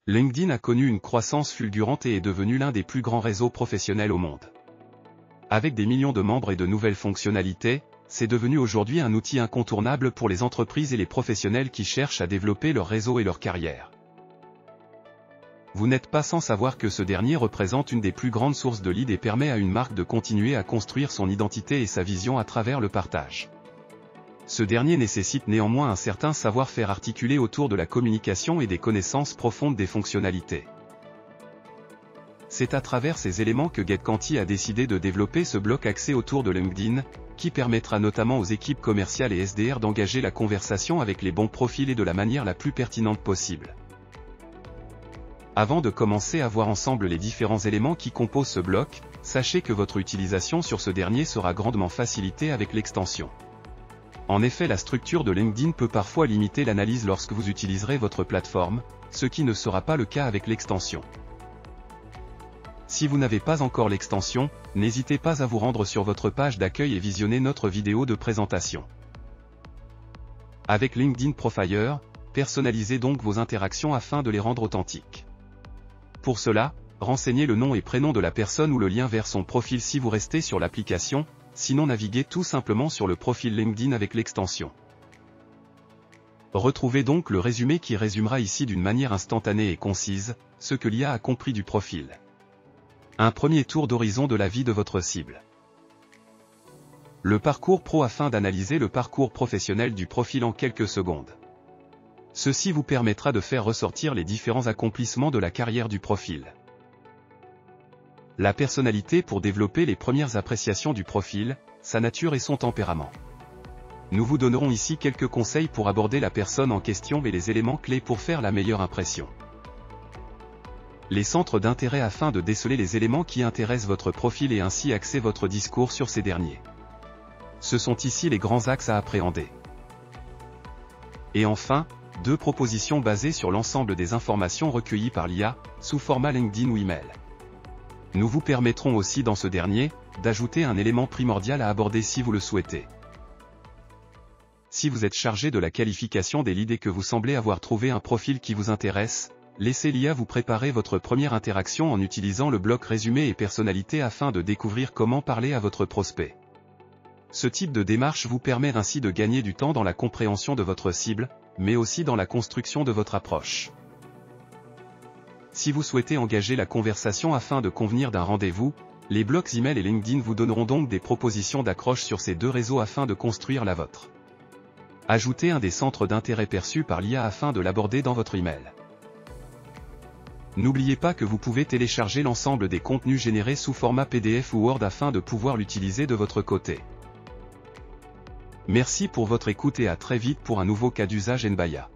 LinkedIn a connu une croissance fulgurante et est devenu l'un des plus grands réseaux professionnels au monde. Avec des millions de membres et de nouvelles fonctionnalités, c'est devenu aujourd'hui un outil incontournable pour les entreprises et les professionnels qui cherchent à développer leur réseau et leur carrière. Vous n'êtes pas sans savoir que ce dernier représente une des plus grandes sources de leads et permet à une marque de continuer à construire son identité et sa vision à travers le partage. Ce dernier nécessite néanmoins un certain savoir-faire articulé autour de la communication et des connaissances profondes des fonctionnalités. C'est à travers ces éléments que GetQuanti a décidé de développer ce bloc axé autour de LinkedIn, qui permettra notamment aux équipes commerciales et SDR d'engager la conversation avec les bons profils et de la manière la plus pertinente possible. Avant de commencer à voir ensemble les différents éléments qui composent ce bloc, sachez que votre utilisation sur ce dernier sera grandement facilitée avec l'extension. En effet, la structure de LinkedIn peut parfois limiter l'analyse lorsque vous utiliserez votre plateforme, ce qui ne sera pas le cas avec l'extension. Si vous n'avez pas encore l'extension, n'hésitez pas à vous rendre sur votre page d'accueil et visionner notre vidéo de présentation. Avec LinkedIn Profiler, personnalisez donc vos interactions afin de les rendre authentiques. Pour cela, renseignez le nom et prénom de la personne ou le lien vers son profil si vous restez sur l'application, sinon naviguez tout simplement sur le profil LinkedIn avec l'extension. Retrouvez donc le résumé qui résumera ici d'une manière instantanée et concise, ce que l'IA a compris du profil. Un premier tour d'horizon de la vie de votre cible. Le parcours pro afin d'analyser le parcours professionnel du profil en quelques secondes. Ceci vous permettra de faire ressortir les différents accomplissements de la carrière du profil. La personnalité pour développer les premières appréciations du profil, sa nature et son tempérament. Nous vous donnerons ici quelques conseils pour aborder la personne en question et les éléments clés pour faire la meilleure impression. Les centres d'intérêt afin de déceler les éléments qui intéressent votre profil et ainsi axer votre discours sur ces derniers. Ce sont ici les grands axes à appréhender. Et enfin, 2 propositions basées sur l'ensemble des informations recueillies par l'IA, sous format LinkedIn ou email. Nous vous permettrons aussi dans ce dernier, d'ajouter un élément primordial à aborder si vous le souhaitez. Si vous êtes chargé de la qualification des leads et que vous semblez avoir trouvé un profil qui vous intéresse, laissez l'IA vous préparer votre première interaction en utilisant le bloc résumé et personnalité afin de découvrir comment parler à votre prospect. Ce type de démarche vous permet ainsi de gagner du temps dans la compréhension de votre cible, mais aussi dans la construction de votre approche. Si vous souhaitez engager la conversation afin de convenir d'un rendez-vous, les blocs email et LinkedIn vous donneront donc des propositions d'accroche sur ces 2 réseaux afin de construire la vôtre. Ajoutez un des centres d'intérêt perçus par l'IA afin de l'aborder dans votre email. N'oubliez pas que vous pouvez télécharger l'ensemble des contenus générés sous format PDF ou Word afin de pouvoir l'utiliser de votre côté. Merci pour votre écoute et à très vite pour un nouveau cas d'usage Nbaya.